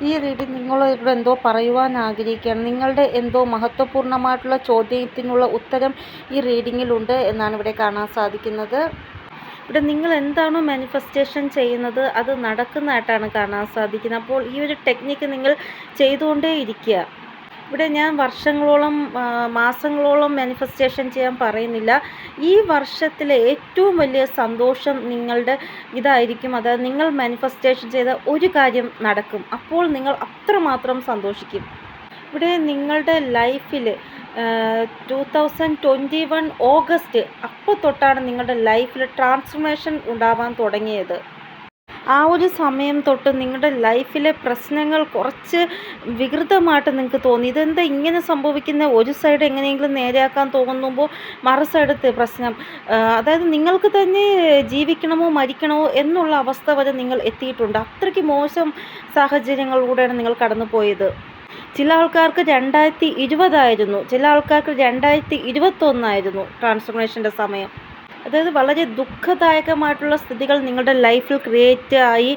ഈ റീഡിംഗ് നിങ്ങളോട് എന്തോ പറയുവാൻ ആഗ്രഹിക്കുകയാണ്. നിങ്ങളുടെ എന്തോ മഹത്വപൂർണ്ണമായിട്ടുള്ള ചോദ്യത്തിനുള്ള ഉത്തരം ഈ റീഡിങ്ങിലുണ്ട് എന്നാണ് ഇവിടെ കാണാൻ സാധിക്കുന്നത്. ഇവിടെ നിങ്ങൾ എന്താണോ മാനിഫെസ്റ്റേഷൻ ചെയ്യുന്നത് അത് നടക്കുന്നതായിട്ടാണ് കാണാൻ സാധിക്കുന്നത്. അപ്പോൾ ഈ ഒരു ടെക്നിക്ക് നിങ്ങൾ ചെയ്തുകൊണ്ടേ ഇരിക്കുക. ഇവിടെ ഞാൻ വർഷങ്ങളോളം മാസങ്ങളോളം മാനിഫെസ്റ്റേഷൻ ചെയ്യാൻ പറയുന്നില്ല. ഈ വർഷത്തിലെ ഏറ്റവും വലിയ സന്തോഷം നിങ്ങളുടെ ഇതായിരിക്കും. അതായത് നിങ്ങൾ മാനിഫെസ്റ്റേഷൻ ചെയ്ത ഒരു കാര്യം നടക്കും. അപ്പോൾ നിങ്ങൾ അത്രമാത്രം സന്തോഷിക്കും. ഇവിടെ നിങ്ങളുടെ ലൈഫിൽ 2021 ഓഗസ്റ്റ് അപ്പോൾ തൊട്ടാണ് നിങ്ങളുടെ ലൈഫിൽ ട്രാൻസ്ഫോർമേഷൻ ഉണ്ടാവാൻ തുടങ്ങിയത്. ആ ഒരു സമയം തൊട്ട് നിങ്ങളുടെ ലൈഫിലെ പ്രശ്നങ്ങൾ കുറച്ച് വികൃതമായിട്ട് നിങ്ങൾക്ക് തോന്നി. ഇതെന്താ ഇങ്ങനെ സംഭവിക്കുന്ന, ഒരു സൈഡ് എങ്ങനെയെങ്കിലും നേരെയാക്കാൻ തോന്നുമ്പോൾ മറു സൈഡത്തെ പ്രശ്നം, അതായത് നിങ്ങൾക്ക് തന്നെ ജീവിക്കണമോ മരിക്കണമോ എന്നുള്ള അവസ്ഥ വരെ നിങ്ങൾ എത്തിയിട്ടുണ്ട്. അത്രയ്ക്ക് മോശം സാഹചര്യങ്ങളിലൂടെയാണ് നിങ്ങൾ കടന്നു പോയത്. ചില ആൾക്കാർക്ക് 2020 ആയിരുന്നു, ചില ആൾക്കാർക്ക് 2021 ആയിരുന്നു ട്രാൻസ്ഫോർമേഷൻ്റെ സമയം. അതായത് വളരെ ദുഃഖദായകമായിട്ടുള്ള സ്ഥിതികൾ നിങ്ങളുടെ ലൈഫിൽ ക്രിയേറ്റ് ആയി.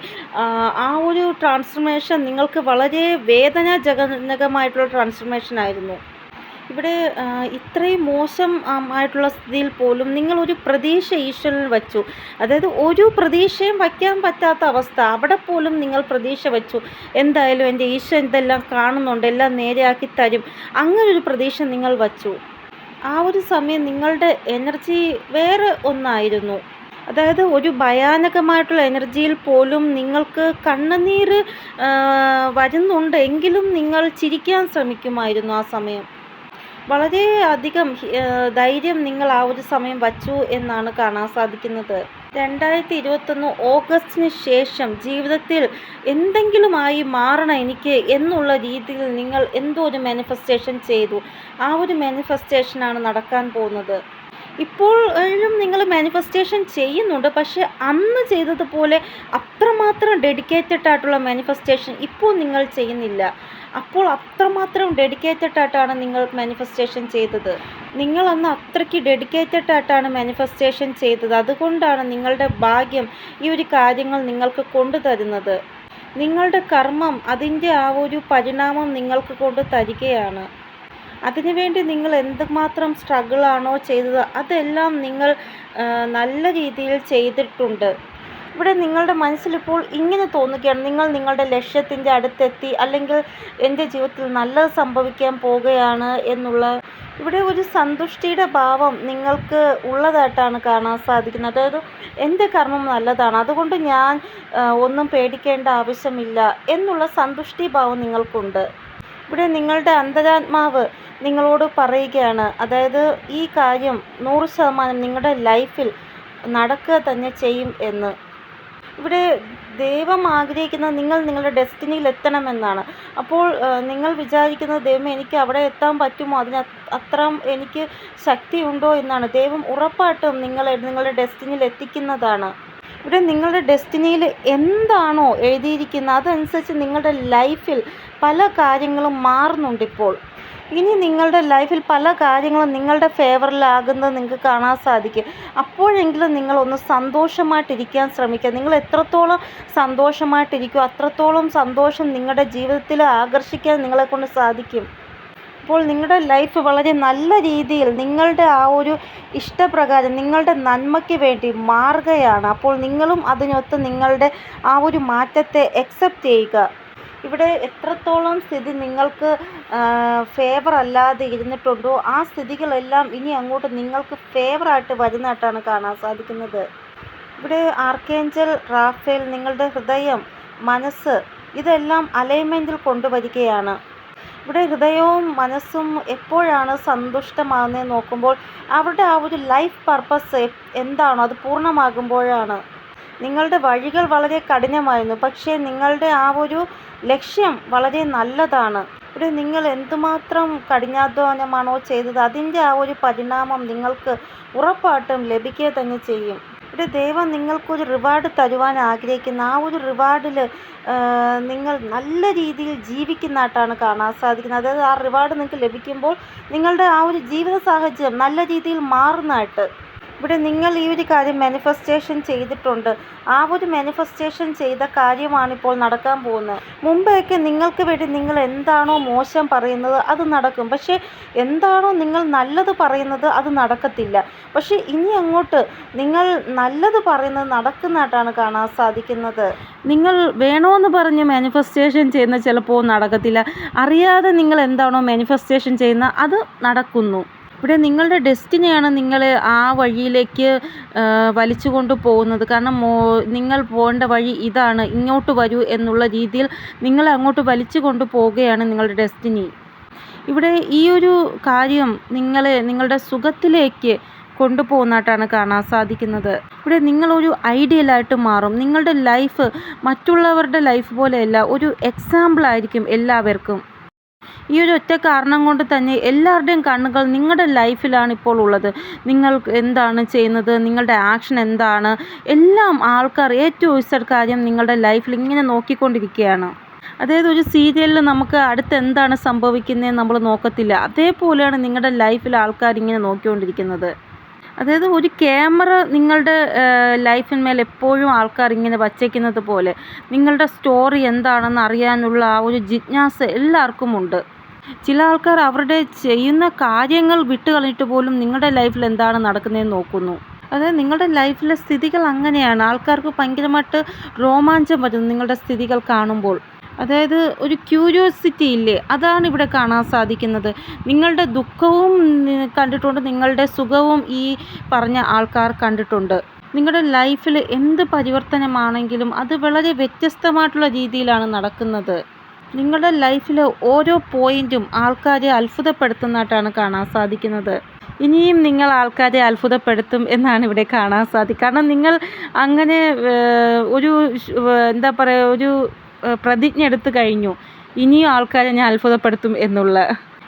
ആ ഒരു ട്രാൻസ്ഫോർമേഷൻ നിങ്ങൾക്ക് വളരെ വേദനാജനകമായിട്ടുള്ള ട്രാൻസ്ഫോർമേഷൻ ആയിരുന്നു. ഇവിടെ ഇത്രയും മോശം ആയിട്ടുള്ള സ്ഥിതിയിൽ പോലും നിങ്ങളൊരു പ്രതീക്ഷ ഈശ്വരനിൽ വച്ചു. അതായത് ഒരു പ്രതീക്ഷയും വയ്ക്കാൻ പറ്റാത്ത അവസ്ഥ, അവിടെ പോലും നിങ്ങൾ പ്രതീക്ഷ വച്ചു. എന്തായാലും എൻ്റെ ഈശ്വരൻ ഇതെല്ലാം കാണുന്നുണ്ട്, എല്ലാം നേരെയാക്കി തരും, അങ്ങനൊരു പ്രതീക്ഷ നിങ്ങൾ വച്ചു. ആ ഒരു സമയം നിങ്ങളുടെ എനർജി വേറെ ഒന്നായിരുന്നു. അതായത് ഒരു ഭയാനകമായിട്ടുള്ള എനർജിയിൽ പോലും നിങ്ങൾക്ക് കണ്ണുനീര് വരുന്നുണ്ട്, എങ്കിലും നിങ്ങൾ ചിരിക്കാൻ ശ്രമിക്കുമായിരുന്നു. ആ സമയം വളരെ അധികം ധൈര്യം നിങ്ങൾ ആ ഒരു സമയം വച്ചു എന്നാണ് കാണാൻ സാധിക്കുന്നത്. 2021 ഓഗസ്റ്റിന് ശേഷം ജീവിതത്തിൽ എന്തെങ്കിലുമായി മാറണം എനിക്ക് എന്നുള്ള രീതിയിൽ നിങ്ങൾ എന്തോ ഒരു മാനിഫെസ്റ്റേഷൻ ചെയ്തു. ആ ഒരു മാനിഫെസ്റ്റേഷനാണ് നടക്കാൻ പോകുന്നത്. ഇപ്പോഴും നിങ്ങൾ മാനിഫെസ്റ്റേഷൻ ചെയ്യുന്നുണ്ട്, പക്ഷേ അന്ന് ചെയ്തതുപോലെ അത്രമാത്രം ഡെഡിക്കേറ്റഡ് ആയിട്ടുള്ള മാനിഫെസ്റ്റേഷൻ ഇപ്പോൾ നിങ്ങൾ ചെയ്യുന്നില്ല. അപ്പോൾ അത്രമാത്രം ഡെഡിക്കേറ്റഡ് ആയിട്ടാണ് നിങ്ങൾ മാനിഫെസ്റ്റേഷൻ ചെയ്തത്. നിങ്ങൾ അന്ന് അത്രയ്ക്ക് ഡെഡിക്കേറ്റഡ് ആയിട്ടാണ് മാനിഫെസ്റ്റേഷൻ ചെയ്തത്. അതുകൊണ്ടാണ് നിങ്ങളുടെ ഭാഗ്യം ഈ ഒരു കാര്യങ്ങൾ നിങ്ങൾക്ക് കൊണ്ടുതരുന്നത്. നിങ്ങളുടെ കർമ്മം അതിൻ്റെ ആ ഒരു പരിണാമം നിങ്ങൾക്ക് കൊണ്ട് തരികയാണ്. അതിനുവേണ്ടി നിങ്ങൾ എന്തുമാത്രം സ്ട്രഗിളാണോ ചെയ്തത് അതെല്ലാം നിങ്ങൾ നല്ല രീതിയിൽ ചെയ്തിട്ടുണ്ട്. ഇവിടെ നിങ്ങളുടെ മനസ്സിലിപ്പോൾ ഇങ്ങനെ തോന്നുകയാണ്, നിങ്ങൾ നിങ്ങളുടെ ലക്ഷ്യത്തിൻ്റെ അടുത്തെത്തി, അല്ലെങ്കിൽ എൻ്റെ ജീവിതത്തിൽ നല്ലത് സംഭവിക്കാൻ പോകുകയാണ് എന്നുള്ള ഇവിടെ ഒരു സന്തുഷ്ടിയുടെ ഭാവം നിങ്ങൾക്ക് ഉള്ളതായിട്ടാണ് കാണാൻ സാധിക്കുന്നത്. അതായത് എൻ്റെ കർമ്മം നല്ലതാണ്, അതുകൊണ്ട് ഞാൻ ഒന്നും പേടിക്കേണ്ട ആവശ്യമില്ല എന്നുള്ള സന്തുഷ്ടി ഭാവം നിങ്ങൾക്കുണ്ട്. ഇവിടെ നിങ്ങളുടെ അന്തരാത്മാവ് നിങ്ങളോട് പറയുകയാണ്, അതായത് ഈ കാര്യം 100% നിങ്ങളുടെ ലൈഫിൽ നടക്കുക തന്നെ ചെയ്യും എന്ന്. ഇവിടെ ദൈവം ആഗ്രഹിക്കുന്നത് നിങ്ങൾ നിങ്ങളുടെ ഡെസ്റ്റിനിയിൽ എത്തണമെന്നാണ്. അപ്പോൾ നിങ്ങൾ വിചാരിക്കുന്നത് ദൈവം എനിക്ക് അവിടെ എത്താൻ പറ്റുമോ, അതിന് അത്രയും എനിക്ക് ശക്തിയുണ്ടോ എന്നാണ്. ദൈവം ഉറപ്പായിട്ടും നിങ്ങളുടെ ഡെസ്റ്റിനിയിൽ എത്തിക്കുന്നതാണ്. ഇവിടെ നിങ്ങളുടെ ഡെസ്റ്റിനിയിൽ എന്താണോ എഴുതിയിരിക്കുന്നത് അതനുസരിച്ച് നിങ്ങളുടെ ലൈഫിൽ പല കാര്യങ്ങളും മാറുന്നുണ്ടിപ്പോൾ. ഇനി നിങ്ങളുടെ ലൈഫിൽ പല കാര്യങ്ങളും നിങ്ങളുടെ ഫേവറിലാകുന്നത് നിങ്ങൾക്ക് കാണാൻ സാധിക്കും. അപ്പോഴെങ്കിലും നിങ്ങളൊന്ന് സന്തോഷമായിട്ടിരിക്കാൻ ശ്രമിക്കുക. നിങ്ങൾ എത്രത്തോളം സന്തോഷമായിട്ടിരിക്കുമോ അത്രത്തോളം സന്തോഷം നിങ്ങളുടെ ജീവിതത്തിൽ ആകർഷിക്കാൻ നിങ്ങളെക്കൊണ്ട് സാധിക്കും. അപ്പോൾ നിങ്ങളുടെ ലൈഫ് വളരെ നല്ല രീതിയിൽ നിങ്ങളുടെ ആ ഒരു ഇഷ്ടപ്രകാരം നിങ്ങളുടെ നന്മയ്ക്ക് വേണ്ടി മാറുകയാണ്. അപ്പോൾ നിങ്ങളും അതിനൊത്ത് നിങ്ങളുടെ ആ ഒരു മാറ്റത്തെ അക്സെപ്റ്റ് ചെയ്യുക. ഇവിടെ എത്രത്തോളം സ്ഥിതി നിങ്ങൾക്ക് ഫേവർ അല്ലാതെ ഇരുന്നിട്ടുണ്ടോ ആ സ്ഥിതികളെല്ലാം ഇനി അങ്ങോട്ട് നിങ്ങൾക്ക് ഫേവറായിട്ട് വരുന്നതായിട്ടാണ് കാണാൻ സാധിക്കുന്നത്. ഇവിടെ ആർക്കേഞ്ചൽ റാഫേൽ നിങ്ങളുടെ ഹൃദയം, മനസ്സ് ഇതെല്ലാം അലൈൻമെൻറ്റിൽ കൊണ്ടുവരികയാണ്. ഇവിടെ ഹൃദയവും മനസ്സും എപ്പോഴാണ് സന്തുഷ്ടമാകുന്നത് നോക്കുമ്പോൾ അവരുടെ ആ ഒരു ലൈഫ് പർപ്പസ് എന്താണോ അത് പൂർണ്ണമാകുമ്പോഴാണ്. നിങ്ങളുടെ വഴികൾ വളരെ കഠിനമായിരുന്നു, പക്ഷേ നിങ്ങളുടെ ആ ഒരു ലക്ഷ്യം വളരെ നല്ലതാണ്. ഇവിടെ നിങ്ങൾ എന്തുമാത്രം കഠിനാധ്വാനമാണോ ചെയ്തത് അതിൻ്റെ ആ ഒരു പരിണാമം നിങ്ങൾക്ക് ഉറപ്പായിട്ടും ലഭിക്കുക തന്നെ ചെയ്യും. ഇവിടെ ദൈവം നിങ്ങൾക്കൊരു റിവാർഡ് തരുവാൻ ആഗ്രഹിക്കുന്ന ആ ഒരു റിവാർഡിൽ നിങ്ങൾ നല്ല രീതിയിൽ ജീവിക്കുന്നതായിട്ടാണ് കാണാൻ സാധിക്കുന്നത്. അതായത് ആ റിവാർഡ് നിങ്ങൾക്ക് ലഭിക്കുമ്പോൾ നിങ്ങളുടെ ആ ഒരു ജീവിത സാഹചര്യം നല്ല രീതിയിൽ മാറുന്നതായിട്ട്. ഇവിടെ നിങ്ങൾ ഈ ഒരു കാര്യം മാനിഫെസ്റ്റേഷൻ ചെയ്തിട്ടുണ്ട്. ആ ഒരു മാനിഫെസ്റ്റേഷൻ ചെയ്ത കാര്യമാണിപ്പോൾ നടക്കാൻ പോകുന്നത്. മുമ്പൊക്കെ നിങ്ങൾക്ക് വേണ്ടി നിങ്ങൾ എന്താണോ മോശം പറയുന്നത് അത് നടക്കും. പക്ഷേ എന്താണോ നിങ്ങൾ നല്ലത് പറയുന്നത് അത് നടക്കത്തില്ല. പക്ഷേ ഇനി അങ്ങോട്ട് നിങ്ങൾ നല്ലത് പറയുന്നത് നടക്കുന്നതായിട്ടാണ് കാണാൻ സാധിക്കുന്നത്. നിങ്ങൾ വേണമെന്ന് പറഞ്ഞ് മാനിഫെസ്റ്റേഷൻ ചെയ്യുന്ന ചിലപ്പോൾ നടക്കത്തില്ല. അറിയാതെ നിങ്ങൾ എന്താണോ മാനിഫെസ്റ്റേഷൻ ചെയ്യുന്നത് അത് നടക്കുന്നു. ഇവിടെ നിങ്ങളുടെ ഡെസ്റ്റിനിയാണ് നിങ്ങളെ ആ വഴിയിലേക്ക് വലിച്ചു കൊണ്ട് പോകുന്നത്. കാരണം നിങ്ങൾ പോകേണ്ട വഴി ഇതാണ്, ഇങ്ങോട്ട് വരൂ എന്നുള്ള രീതിയിൽ നിങ്ങളെ അങ്ങോട്ട് വലിച്ചു കൊണ്ട് പോവുകയാണ് നിങ്ങളുടെ ഡെസ്റ്റിനി. ഇവിടെ ഈ ഒരു കാര്യം നിങ്ങളുടെ സുഖത്തിലേക്ക് കൊണ്ടുപോകുന്നതായിട്ടാണ് കാണാൻ സാധിക്കുന്നത്. ഇവിടെ നിങ്ങളൊരു ഐഡിയലായിട്ട് മാറും. നിങ്ങളുടെ ലൈഫ് മറ്റുള്ളവരുടെ ലൈഫ് പോലെയല്ല, ഒരു എക്സാമ്പിൾ ആയിരിക്കും എല്ലാവർക്കും. ഈ ഒരു ഒറ്റ കാരണം കൊണ്ട് തന്നെ എല്ലാവരുടെയും കണ്ണുകൾ നിങ്ങളുടെ ലൈഫിലാണ് ഇപ്പോൾ ഉള്ളത്. നിങ്ങൾ എന്താണ് ചെയ്യുന്നത്, നിങ്ങളുടെ ആക്ഷൻ എന്താണ്, എല്ലാം ആൾക്കാർ A to Z കാര്യം നിങ്ങളുടെ ലൈഫിൽ ഇങ്ങനെ നോക്കിക്കൊണ്ടിരിക്കുകയാണ്. അതായത് ഒരു സീരിയലിൽ നമുക്ക് അടുത്ത് എന്താണ് സംഭവിക്കുന്നതെന്ന് നമ്മൾ നോക്കത്തില്ല. അതേപോലെയാണ് നിങ്ങളുടെ ലൈഫിൽ ആൾക്കാർ ഇങ്ങനെ നോക്കിക്കൊണ്ടിരിക്കുന്നത്. അതായത് ഒരു ക്യാമറ നിങ്ങളുടെ ലൈഫിന്മേൽ എപ്പോഴും ആൾക്കാർ ഇങ്ങനെ വച്ചേക്കുന്നത് പോലെ നിങ്ങളുടെ സ്റ്റോറി എന്താണെന്ന് അറിയാനുള്ള ആ ഒരു ജിജ്ഞാസ എല്ലാവർക്കും ഉണ്ട്. ചില ആൾക്കാർ അവരുടെ ചെയ്യുന്ന കാര്യങ്ങൾ വിട്ട് കളഞ്ഞിട്ട് പോലും നിങ്ങളുടെ ലൈഫിൽ എന്താണ് നടക്കുന്നതെന്ന് നോക്കുന്നു. അതായത് നിങ്ങളുടെ ലൈഫിലെ സ്ഥിതികൾ അങ്ങനെയാണ്. ആൾക്കാർക്ക് ഭയങ്കരമായിട്ട് രോമാഞ്ചം വരുന്നു നിങ്ങളുടെ സ്ഥിതികൾ കാണുമ്പോൾ. അതായത് ഒരു ക്യൂരിയോസിറ്റി ഇല്ലേ, അതാണ് ഇവിടെ കാണാൻ സാധിക്കുന്നത്. നിങ്ങളുടെ ദുഃഖവും കണ്ടിട്ടുണ്ട്, നിങ്ങളുടെ സുഖവും ഈ പറഞ്ഞ ആൾക്കാർ കണ്ടിട്ടുണ്ട്. നിങ്ങളുടെ ലൈഫിൽ എന്ത് പരിവർത്തനമാണെങ്കിലും അത് വളരെ വ്യത്യസ്തമായിട്ടുള്ള രീതിയിലാണ് നടക്കുന്നത്. നിങ്ങളുടെ ലൈഫിലെ ഓരോ പോയിൻറ്റും ആൾക്കാരെ അത്ഭുതപ്പെടുത്തുന്നതായിട്ടാണ് കാണാൻ സാധിക്കുന്നത്. ഇനിയും നിങ്ങൾ ആൾക്കാരെ അത്ഭുതപ്പെടുത്തും എന്നാണ് ഇവിടെ കാണാൻ സാധിക്കുക. കാരണം നിങ്ങൾ അങ്ങനെ ഒരു എന്താ പറയുക, ഒരു പ്രതിജ്ഞ എടുത്തു കഴിഞ്ഞു, ഇനിയും ആൾക്കാരെ ഞാൻ അത്ഭുതപ്പെടുത്തും എന്നുള്ള.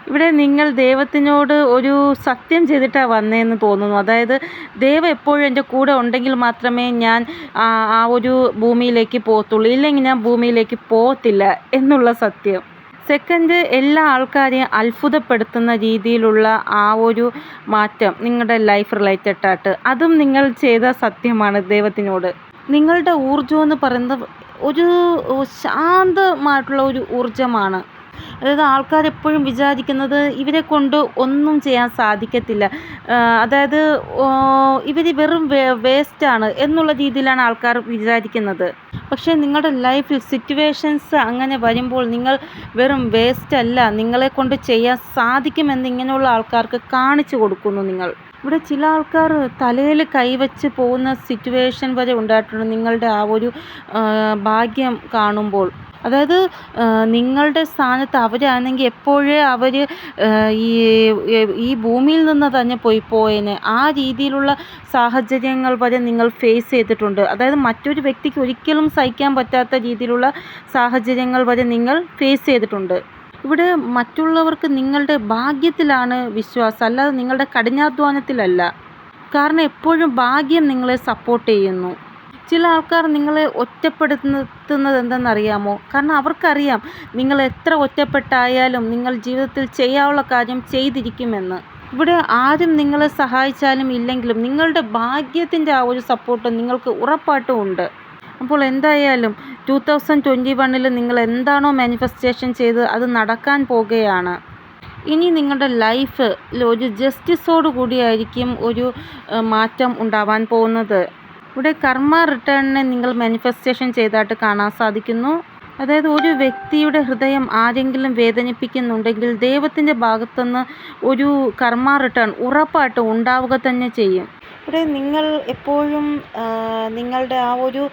ഇവിടെ നിങ്ങൾ ദൈവത്തിനോട് ഒരു സത്യം ചെയ്തിട്ടാണ് വന്നതെന്ന് തോന്നുന്നു. അതായത് ദൈവം എപ്പോഴും എൻ്റെ കൂടെ ഉണ്ടെങ്കിൽ മാത്രമേ ഞാൻ ആ ഒരു ഭൂമിയിലേക്ക് പോകത്തുള്ളൂ, ഇല്ലെങ്കിൽ ഞാൻ ഭൂമിയിലേക്ക് പോകത്തില്ല എന്നുള്ള സത്യം. സെക്കൻഡ്, എല്ലാ ആൾക്കാരെയും അത്ഭുതപ്പെടുത്തുന്ന രീതിയിലുള്ള ആ ഒരു മാറ്റം നിങ്ങളുടെ ലൈഫ് റിലേറ്റഡ് ആയിട്ട്, അതും നിങ്ങൾ ചെയ്ത സത്യമാണ് ദൈവത്തിനോട്. നിങ്ങളുടെ ഊർജ്ജം എന്ന് പറയുന്നത് ഒരു ശാന്തമായിട്ടുള്ള ഒരു ഊർജ്ജമാണ്. അതായത് ആൾക്കാരെപ്പോഴും വിചാരിക്കുന്നത് ഇവരെ കൊണ്ട് ഒന്നും ചെയ്യാൻ സാധിക്കത്തില്ല, അതായത് ഇവർ വെറും വേസ്റ്റാണ് എന്നുള്ള രീതിയിലാണ് ആൾക്കാർ വിചാരിക്കുന്നത്. പക്ഷേ നിങ്ങളുടെ ലൈഫിൽ സിറ്റുവേഷൻസ് അങ്ങനെ വരുമ്പോൾ നിങ്ങൾ വെറും വേസ്റ്റ് അല്ല, നിങ്ങളെ കൊണ്ട് ചെയ്യാൻ സാധിക്കുമെന്ന് ഇങ്ങനെയുള്ള ആൾക്കാർക്ക് കാണിച്ചു കൊടുക്കുന്നു നിങ്ങൾ. ഇവിടെ ചില ആൾക്കാർ തലയിൽ കൈവച്ച് പോകുന്ന സിറ്റുവേഷൻ വരെ ഉണ്ടായിട്ടുണ്ട് നിങ്ങളുടെ ആ ഒരു ഭാഗ്യം കാണുമ്പോൾ. അതായത് നിങ്ങളുടെ സ്ഥാനത്ത് അവരാണെങ്കിൽ എപ്പോഴേ അവർ ഈ ഭൂമിയിൽ നിന്ന് തന്നെ പോയേനെ, ആ രീതിയിലുള്ള സാഹചര്യങ്ങൾ വരെ നിങ്ങൾ ഫേസ് ചെയ്തിട്ടുണ്ട്. അതായത് മറ്റൊരു വ്യക്തിക്ക് ഒരിക്കലും സഹിക്കാൻ പറ്റാത്ത രീതിയിലുള്ള സാഹചര്യങ്ങൾ വരെ നിങ്ങൾ ഫേസ് ചെയ്തിട്ടുണ്ട്. ഇവിടെ മറ്റുള്ളവർക്ക് നിങ്ങളുടെ ഭാഗ്യത്തിലാണ് വിശ്വാസം, അല്ലാതെ നിങ്ങളുടെ കഠിനാധ്വാനത്തിലല്ല. കാരണം എപ്പോഴും ഭാഗ്യം നിങ്ങളെ സപ്പോർട്ട് ചെയ്യുന്നു. ചില ആൾക്കാർ നിങ്ങളെ ഒറ്റപ്പെടുത്തുന്നത് എന്തെന്നറിയാമോ? കാരണം അവർക്കറിയാം നിങ്ങൾ എത്ര ഒറ്റപ്പെട്ടായാലും നിങ്ങൾ ജീവിതത്തിൽ ചെയ്യാനുള്ള കാര്യം ചെയ്തിരിക്കുമെന്ന്. ഇവിടെ ആരും നിങ്ങളെ സഹായിച്ചാലും ഇല്ലെങ്കിലും നിങ്ങളുടെ ഭാഗ്യത്തിൻ്റെ ആ ഒരു സപ്പോർട്ട് നിങ്ങൾക്ക് ഉറപ്പായിട്ടും ഉണ്ട്. അപ്പോൾ എന്തായാലും 2021 നിങ്ങൾ എന്താണോ മാനിഫെസ്റ്റേഷൻ ചെയ്ത് അത് നടക്കാൻ പോകുകയാണ്. ഇനി നിങ്ങളുടെ ലൈഫ് ഒരു ജസ്റ്റിസോട് കൂടിയായിരിക്കും ഒരു മാറ്റം ഉണ്ടാവാൻ പോകുന്നത്. ഇവിടെ കർമ്മ റിട്ടേണിനെ നിങ്ങൾ മാനിഫെസ്റ്റേഷൻ ചെയ്തതായിട്ട് കാണാൻ സാധിക്കുന്നു. അതായത് ഒരു വ്യക്തിയുടെ ഹൃദയം ആരെങ്കിലും വേദനിപ്പിക്കുന്നുണ്ടെങ്കിൽ ദൈവത്തിൻ്റെ ഭാഗത്തുനിന്ന് ഒരു കർമ്മ റിട്ടേൺ ഉറപ്പായിട്ടും ഉണ്ടാവുക തന്നെ ചെയ്യും. ഇവിടെ നിങ്ങൾ എപ്പോഴും നിങ്ങളുടെ ആ ഒരു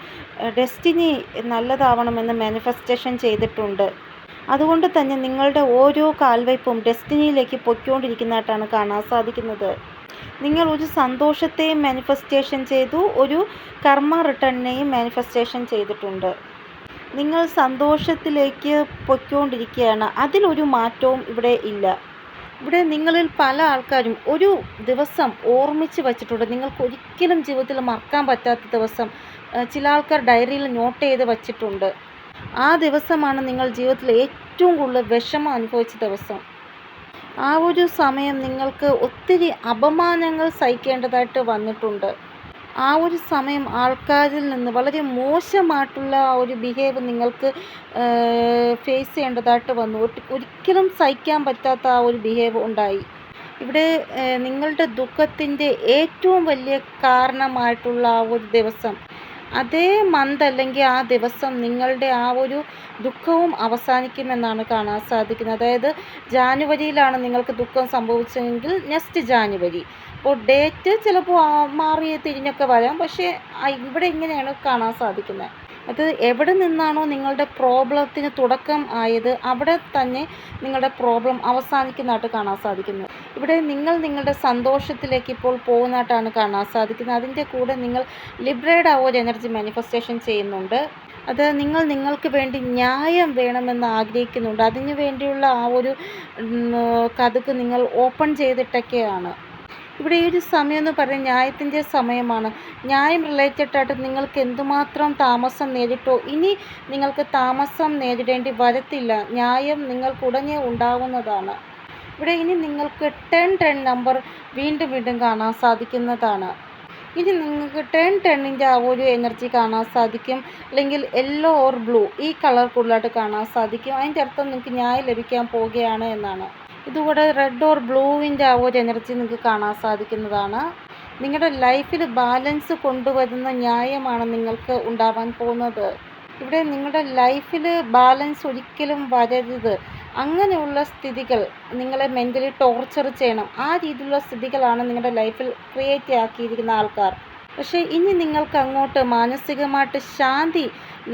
ഡെസ്റ്റിനി നല്ലതാവണമെന്ന് മാനിഫെസ്റ്റേഷൻ ചെയ്തിട്ടുണ്ട്. അതുകൊണ്ട് തന്നെ നിങ്ങളുടെ ഓരോ കാൽവയ്പും ഡെസ്റ്റിനിയിലേക്ക് പൊയ്ക്കൊണ്ടിരിക്കുന്നതായിട്ടാണ് കാണാൻ സാധിക്കുന്നത്. നിങ്ങൾ ഒരു സന്തോഷത്തെയും മാനിഫെസ്റ്റേഷൻ ചെയ്തു, ഒരു കർമ്മ റിട്ടേണിനെയും മാനിഫെസ്റ്റേഷൻ ചെയ്തിട്ടുണ്ട്. നിങ്ങൾ സന്തോഷത്തിലേക്ക് പൊയ്ക്കൊണ്ടിരിക്കുകയാണ്, അതിലൊരു മാറ്റവും ഇവിടെ ഇല്ല. ഇവിടെ നിങ്ങളിൽ പല ആൾക്കാരും ഒരു ദിവസം ഓർമ്മിച്ച് വച്ചിട്ടുണ്ട്, നിങ്ങൾക്ക് ഒരിക്കലും ജീവിതത്തിൽ മറക്കാൻ പറ്റാത്ത ദിവസം. ചില ആൾക്കാർ ഡയറിയിൽ നോട്ട് ചെയ്ത് വച്ചിട്ടുണ്ട്. ആ ദിവസമാണ് നിങ്ങൾ ജീവിതത്തിൽ ഏറ്റവും കൂടുതൽ വിഷമം അനുഭവിച്ച ദിവസം. ആ ഒരു സമയം നിങ്ങൾക്ക് ഒത്തിരി അപമാനങ്ങൾ സഹിക്കേണ്ടതായിട്ട് വന്നിട്ടുണ്ട്. ആ ഒരു സമയം ആൾക്കാരിൽ നിന്ന് വളരെ മോശമായിട്ടുള്ള ആ ഒരു ബിഹേവ് നിങ്ങൾക്ക് ഫേസ് ചെയ്യേണ്ടതായിട്ട് വന്നു. ഒരിക്കലും സഹിക്കാൻ പറ്റാത്ത ആ ഒരു ബിഹേവ് ഉണ്ടായി. ഇവിടെ നിങ്ങളുടെ ദുഃഖത്തിൻ്റെ ഏറ്റവും വലിയ കാരണമായിട്ടുള്ള ആ ഒരു ദിവസം, അതേ മന്ത് അല്ലെങ്കിൽ ആ ദിവസം നിങ്ങളുടെ ആ ഒരു ദുഃഖവും അവസാനിക്കുമെന്നാണ് കാണാൻ സാധിക്കുന്നത്. അതായത് ജാനുവരിയിലാണ് നിങ്ങൾക്ക് ദുഃഖം സംഭവിച്ചതെങ്കിൽ നെക്സ്റ്റ് ജാനുവരി. അപ്പോൾ ഡേറ്റ് ചിലപ്പോൾ മാറി തിരിഞ്ഞൊക്കെ വരാം. പക്ഷേ ഇവിടെ ഇങ്ങനെയാണ് കാണാൻ സാധിക്കുന്നത്. അത് എവിടെ നിന്നാണോ നിങ്ങളുടെ പ്രോബ്ലത്തിന് തുടക്കം ആയത് അവിടെ തന്നെ നിങ്ങളുടെ പ്രോബ്ലം അവസാനിക്കുന്നതായിട്ട് കാണാൻ സാധിക്കുന്നു. ഇവിടെ നിങ്ങൾ നിങ്ങളുടെ സന്തോഷത്തിലേക്ക് ഇപ്പോൾ പോകുന്നതായിട്ടാണ് കാണാൻ സാധിക്കുന്നത്. അതിൻ്റെ കൂടെ നിങ്ങൾ ലിബറേറ്റ് ആ ഒരു എനർജി മാനിഫെസ്റ്റേഷൻ ചെയ്യുന്നുണ്ട്. അത് നിങ്ങൾ നിങ്ങൾക്ക് വേണ്ടി ന്യായം വേണമെന്ന് ആഗ്രഹിക്കുന്നുണ്ട്. അതിനു വേണ്ടിയുള്ള ആ ഒരു കതക് നിങ്ങൾ ഓപ്പൺ ചെയ്തിട്ടൊക്കെയാണ്. ഇവിടെ ഈ ഒരു സമയം എന്ന് പറയുന്നത് ന്യായത്തിൻ്റെ സമയമാണ്. ന്യായം റിലേറ്റഡ് ആയിട്ട് നിങ്ങൾക്ക് എന്തുമാത്രം താമസം നേരിട്ടോ ഇനി നിങ്ങൾക്ക് താമസം നേരിടേണ്ടി വരത്തില്ല. ന്യായം നിങ്ങൾക്ക് ഉടനെ ഉണ്ടാവുന്നതാണ്. ഇവിടെ ഇനി നിങ്ങൾക്ക് 10 നമ്പർ വീണ്ടും വീണ്ടും കാണാൻ സാധിക്കുന്നതാണ്. ഇനി നിങ്ങൾക്ക് 10 ആ ഒരു എനർജി കാണാൻ സാധിക്കും. അല്ലെങ്കിൽ യെല്ലോ ഓർ ബ്ലൂ ഈ കളർ കൂടുതലായിട്ട് കാണാൻ സാധിക്കും. അതിൻ്റെ അർത്ഥം നിങ്ങൾക്ക് ന്യായം ലഭിക്കാൻ പോവുകയാണ് എന്നാണ്. ഇതുകൂടെ റെഡ് ഓർ ബ്ലൂവിൻ്റെ ആ ഒരു എനർജി നിങ്ങൾക്ക് കാണാൻ സാധിക്കുന്നതാണ്. നിങ്ങളുടെ ലൈഫിൽ ബാലൻസ് കൊണ്ടുവരുന്ന ന്യായമാണ് നിങ്ങൾക്ക് ഉണ്ടാവാൻ പോകുന്നത്. ഇവിടെ നിങ്ങളുടെ ലൈഫിൽ ബാലൻസ് ഒരിക്കലും വരരുത്. അങ്ങനെയുള്ള സ്ഥിതികൾ നിങ്ങളെ മെൻ്റലി ടോർച്ചർ ചെയ്യണം. ആ രീതിയിലുള്ള സ്ഥിതികളാണ് നിങ്ങളുടെ ലൈഫിൽ ക്രിയേറ്റ് ആക്കിയിരിക്കുന്ന ആൾക്കാർ. പക്ഷേ ഇനി നിങ്ങൾക്ക് അങ്ങോട്ട് മാനസികമായിട്ട് ശാന്തി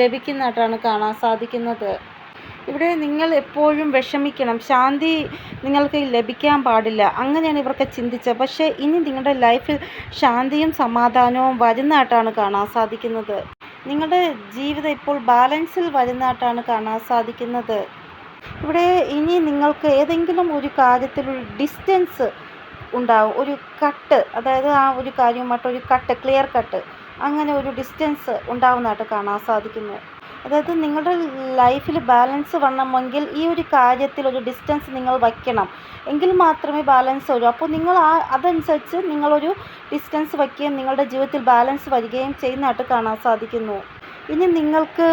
ലഭിക്കുന്നതായിട്ടാണ് കാണാൻ സാധിക്കുന്നത്. ഇവിടെ നിങ്ങൾ എപ്പോഴും വിഷമിക്കണം, ശാന്തി നിങ്ങൾക്ക് ലഭിക്കാൻ പാടില്ല, അങ്ങനെയാണ് ഇവർക്ക് ചിന്തിച്ചത്. പക്ഷേ ഇനി നിങ്ങളുടെ ലൈഫിൽ ശാന്തിയും സമാധാനവും വരുന്നതായിട്ടാണ് കാണാൻ സാധിക്കുന്നത്. നിങ്ങളുടെ ജീവിതം ഇപ്പോൾ ബാലൻസിൽ വരുന്നതായിട്ടാണ് കാണാൻ സാധിക്കുന്നത്. ഇവിടെ ഇനി നിങ്ങൾക്ക് ഏതെങ്കിലും ഒരു കാര്യത്തിലൊരു ഡിസ്റ്റൻസ് ഉണ്ടാവും, ഒരു കട്ട്, അതായത് ആ ഒരു കാര്യവുമായിട്ടൊരു കട്ട്, ക്ലിയർ കട്ട്, അങ്ങനെ ഒരു ഡിസ്റ്റൻസ് ഉണ്ടാവുന്നതായിട്ട് കാണാൻ സാധിക്കുന്നു. അതായത് നിങ്ങളുടെ ലൈഫിൽ ബാലൻസ് വരണമെങ്കിൽ ഈ ഒരു കാര്യത്തിൽ ഒരു ഡിസ്റ്റൻസ് നിങ്ങൾ വയ്ക്കണം. എങ്കിൽ മാത്രമേ ബാലൻസ് വരൂ. അപ്പോൾ നിങ്ങൾ അതനുസരിച്ച് നിങ്ങളൊരു ഡിസ്റ്റൻസ് വയ്ക്കുകയും നിങ്ങളുടെ ജീവിതത്തിൽ ബാലൻസ് വരികയും ചെയ്യുന്നതായിട്ട് കാണാൻ സാധിക്കുന്നു. ഇനി നിങ്ങൾക്ക്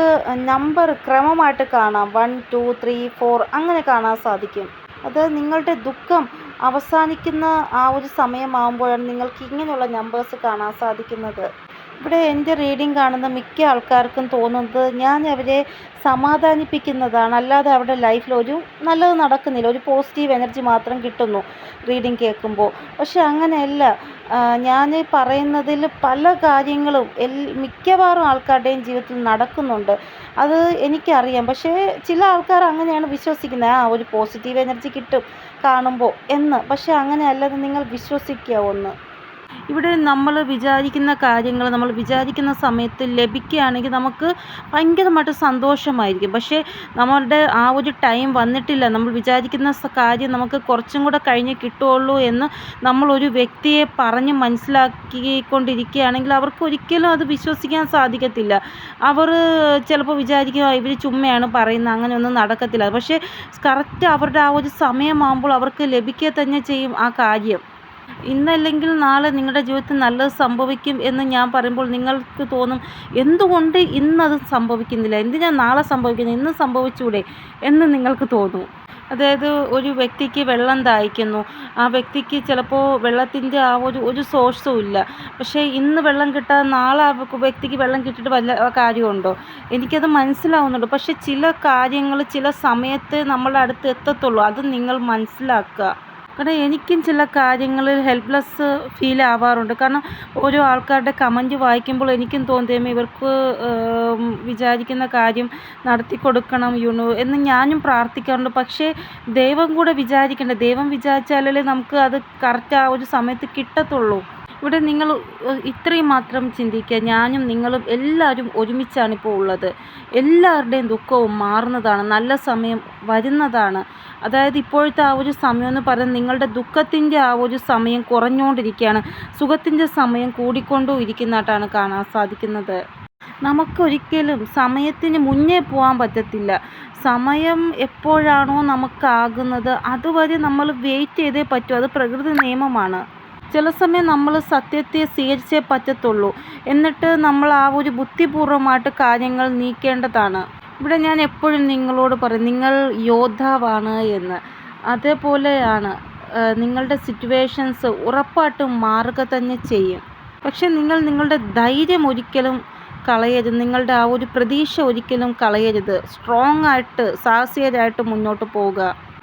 നമ്പർ ക്രമമായിട്ട് കാണാം, 1 2 3 4 അങ്ങനെ കാണാൻ സാധിക്കും. അത് നിങ്ങളുടെ ദുഃഖം അവസാനിക്കുന്ന ആ ഒരു സമയമാകുമ്പോഴാണ് നിങ്ങൾക്ക് ഇങ്ങനെയുള്ള നമ്പേഴ്സ് കാണാൻ സാധിക്കുന്നത്. ഇവിടെ എൻ്റെ റീഡിങ് കാണുന്ന മിക്ക ആൾക്കാർക്കും തോന്നുന്നത് ഞാൻ അവരെ സമാധാനിപ്പിക്കുന്നതാണ്, അല്ലാതെ അവരുടെ ലൈഫിൽ ഒരു നല്ലത് നടക്കുന്നില്ല, ഒരു പോസിറ്റീവ് എനർജി മാത്രം കിട്ടുന്നു റീഡിങ് കേൾക്കുമ്പോൾ. പക്ഷെ അങ്ങനെയല്ല. ഞാൻ പറയുന്നതിൽ പല കാര്യങ്ങളും മിക്കവാറും ആൾക്കാരുടെയും ജീവിതത്തിൽ നടക്കുന്നുണ്ട്. അത് എനിക്കറിയാം. പക്ഷേ ചില ആൾക്കാർ അങ്ങനെയാണ് വിശ്വസിക്കുന്നത്, ഒരു പോസിറ്റീവ് എനർജി കിട്ടും കാണുമ്പോൾ എന്ന്. പക്ഷേ അങ്ങനെയല്ലാതെ നിങ്ങൾ വിശ്വസിക്കുക ഒന്ന്. ഇവിടെ നമ്മൾ വിചാരിക്കുന്ന കാര്യങ്ങൾ നമ്മൾ വിചാരിക്കുന്ന സമയത്ത് ലഭിക്കുകയാണെങ്കിൽ നമുക്ക് ഭയങ്കരമായിട്ട് സന്തോഷമായിരിക്കും. പക്ഷേ നമ്മളുടെ ആ ഒരു ടൈം വന്നിട്ടില്ല, നമ്മൾ വിചാരിക്കുന്ന കാര്യം നമുക്ക് കുറച്ചും കൂടെ കഴിഞ്ഞ് കിട്ടുകയുള്ളൂ എന്ന് നമ്മളൊരു വ്യക്തിയെ പറഞ്ഞ് മനസ്സിലാക്കിക്കൊണ്ടിരിക്കുകയാണെങ്കിൽ അവർക്ക് ഒരിക്കലും അത് വിശ്വസിക്കാൻ സാധിക്കത്തില്ല. അവർ ചിലപ്പോൾ വിചാരിക്കും ഇവർ ചുമ്മയാണ് പറയുന്നത്, അങ്ങനെയൊന്നും നടക്കത്തില്ല. പക്ഷേ കറക്റ്റ് അവരുടെ ആ ഒരു സമയമാകുമ്പോൾ അവർക്ക് ലഭിക്കുക തന്നെ ചെയ്യും ആ കാര്യം. ഇന്നല്ലെങ്കിൽ നാളെ നിങ്ങളുടെ ജീവിതത്തിൽ നല്ലത് സംഭവിക്കും എന്ന് ഞാൻ പറയുമ്പോൾ നിങ്ങൾക്ക് തോന്നും എന്തുകൊണ്ട് ഇന്നത് സംഭവിക്കുന്നില്ല, എന്തിനാണ് നാളെ സംഭവിക്കുന്നത്, ഇന്ന് സംഭവിച്ചൂടെ എന്ന് നിങ്ങൾക്ക് തോന്നും. അതായത് ഒരു വ്യക്തിക്ക് വെള്ളം ദാഹിക്കുന്നു, ആ വ്യക്തിക്ക് ചിലപ്പോൾ വെള്ളത്തിൻ്റെ ആ ഒരു സോഴ്സും ഇല്ല. പക്ഷേ ഇന്ന് വെള്ളം കിട്ടാതെ നാളെ ആ വ്യക്തിക്ക് വെള്ളം കിട്ടിയിട്ട് വല്ല കാര്യമുണ്ടോ? എനിക്കത് മനസ്സിലാവുന്നുണ്ട്. പക്ഷേ ചില കാര്യങ്ങൾ ചില സമയത്ത് നമ്മളുടെ അടുത്ത് എത്തത്തുള്ളൂ, അത് നിങ്ങൾ മനസ്സിലാക്കുക. കാരണം എനിക്കും ചില കാര്യങ്ങളിൽ ഹെൽപ്ലെസ് ഫീൽ ആവാറുണ്ട്. കാരണം ഓരോ ആൾക്കാരുടെ കമൻറ്റ് വായിക്കുമ്പോൾ എനിക്കും തോന്നുകയും ഇവർക്ക് വിചാരിക്കുന്ന കാര്യം നടത്തി കൊടുക്കണം എന്ന് ഞാനും പ്രാർത്ഥിക്കാറുണ്ട്. പക്ഷേ ദൈവം കൂടെ വിചാരിക്കണ്ടേ, ദൈവം വിചാരിച്ചാലല്ലേ നമുക്ക് അത് കറക്റ്റ് ആ ഒരു സമയത്ത് കിട്ടത്തുള്ളൂ. ഇവിടെ നിങ്ങൾ ഇത്രയും മാത്രം ചിന്തിക്കുക, ഞാനും നിങ്ങളും എല്ലാവരും ഒരുമിച്ചാണിപ്പോൾ ഉള്ളത്. എല്ലാവരുടെയും ദുഃഖവും മാറുന്നതാണ്, നല്ല സമയം വരുന്നതാണ്. അതായത് ഇപ്പോഴത്തെ ആ ഒരു സമയം എന്ന് പറയുന്നത് നിങ്ങളുടെ ദുഃഖത്തിൻ്റെ ആ ഒരു സമയം കുറഞ്ഞുകൊണ്ടിരിക്കുകയാണ്, സുഖത്തിൻ്റെ സമയം കൂടിക്കൊണ്ടും ഇരിക്കുന്നതായിട്ടാണ് കാണാൻ സാധിക്കുന്നത്. നമുക്കൊരിക്കലും സമയത്തിന് മുന്നേ പോകാൻ പറ്റത്തില്ല. സമയം എപ്പോഴാണോ നമുക്കാകുന്നത് അതുവരെ നമ്മൾ വെയിറ്റ് ചെയ്തേ പറ്റൂ. അത് പ്രകൃതി നിയമമാണ്. ചില സമയം നമ്മൾ സത്യത്തെ സ്വീകരിച്ചേ പറ്റത്തുള്ളൂ. എന്നിട്ട് നമ്മൾ ആ ഒരു ബുദ്ധിപൂർവ്വമായിട്ട് കാര്യങ്ങൾ നീക്കേണ്ടതാണ്. ഇവിടെ ഞാൻ എപ്പോഴും നിങ്ങളോട് പറയും, നിങ്ങൾ യോദ്ധാവാണ് എന്ന്. അതേപോലെയാണ് നിങ്ങളുടെ സിറ്റുവേഷൻസ് ഉറപ്പായിട്ടും മാറുക തന്നെ ചെയ്യും. പക്ഷെ നിങ്ങൾ നിങ്ങളുടെ ധൈര്യം ഒരിക്കലും കളയരുത്. നിങ്ങളുടെ ആ ഒരു പ്രതീക്ഷ ഒരിക്കലും കളയരുത്. സ്ട്രോങ് ആയിട്ട് സാഹസികരായിട്ട് മുന്നോട്ട് പോവുക.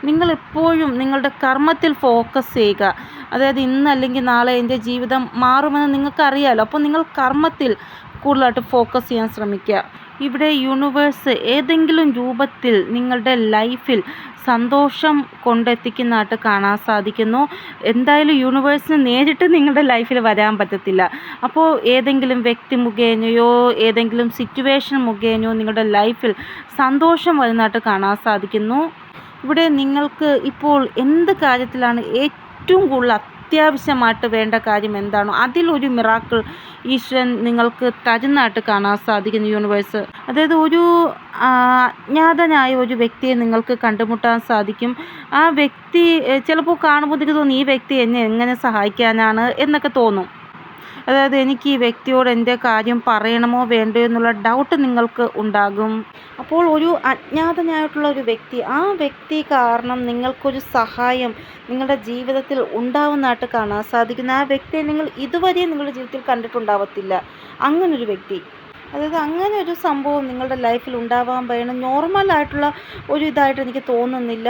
നിങ്ങൾ എപ്പോഴും നിങ്ങളുടെ കർമ്മത്തിൽ ഫോക്കസ് ചെയ്യുക. അതായത് ഇന്ന് അല്ലെങ്കിൽ നാളെ എൻ്റെ ജീവിതം മാറുമെന്ന് നിങ്ങൾക്കറിയാമല്ലോ. അപ്പോൾ നിങ്ങൾ കർമ്മത്തിൽ കൂടുതലായിട്ട് ഫോക്കസ് ചെയ്യാൻ ശ്രമിക്കുക. ഇവിടെ യൂണിവേഴ്സ് ഏതെങ്കിലും രൂപത്തിൽ നിങ്ങളുടെ ലൈഫിൽ സന്തോഷം കൊണ്ടെത്തിക്കുന്നതായിട്ട് കാണാൻ സാധിക്കുന്നു. എന്തായാലും യൂണിവേഴ്സിന് നേരിട്ട് നിങ്ങളുടെ ലൈഫിൽ വരാൻ പറ്റത്തില്ല. അപ്പോൾ ഏതെങ്കിലും വ്യക്തി മുഖേനയോ ഏതെങ്കിലും സിറ്റുവേഷൻ മുഖേനയോ നിങ്ങളുടെ ലൈഫിൽ സന്തോഷം വരുന്നതായിട്ട് കാണാൻ സാധിക്കുന്നു. ഇവിടെ നിങ്ങൾക്ക് ഇപ്പോൾ എന്ത് കാര്യത്തിലാണ് ഏറ്റവും കൂടുതൽ അത്യാവശ്യമായിട്ട് വേണ്ട കാര്യം എന്താണോ അതിലൊരു മിറാക്കിൾ ഈശ്വരൻ നിങ്ങൾക്ക് തരുന്നതായിട്ട് കാണാൻ സാധിക്കുന്നു യൂണിവേഴ്സ്. അതായത് ഒരു അജ്ഞാതനായ ഒരു വ്യക്തിയെ നിങ്ങൾക്ക് കണ്ടുമുട്ടാൻ സാധിക്കും. ആ വ്യക്തി ചിലപ്പോൾ കാണുമ്പോൾ നിങ്ങൾക്ക് തോന്നും ഈ വ്യക്തി എന്നെ എങ്ങനെ സഹായിക്കാനാണ് എന്നൊക്കെ തോന്നും. അതായത് എനിക്ക് ഈ വ്യക്തിയോട് എൻ്റെ കാര്യം പറയണമോ വേണ്ടയോ എന്നുള്ള ഡൗട്ട് നിങ്ങൾക്ക് ഉണ്ടാകും. അപ്പോൾ ഒരു അജ്ഞാതനായിട്ടുള്ള ഒരു വ്യക്തി, ആ വ്യക്തി കാരണം നിങ്ങൾക്കൊരു സഹായം നിങ്ങളുടെ ജീവിതത്തിൽ ഉണ്ടാവുന്നതായിട്ട് കാണാൻ സാധിക്കുന്നു. ആ വ്യക്തിയെ നിങ്ങൾ ഇതുവരെ നിങ്ങളുടെ ജീവിതത്തിൽ കണ്ടിട്ടുണ്ടാവത്തില്ല. അങ്ങനൊരു വ്യക്തി, അതായത് അങ്ങനെ ഒരു സംഭവം നിങ്ങളുടെ ലൈഫിൽ ഉണ്ടാവാൻ വേണം. നോർമലായിട്ടുള്ള ഒരു ഇതായിട്ട് എനിക്ക് തോന്നുന്നില്ല.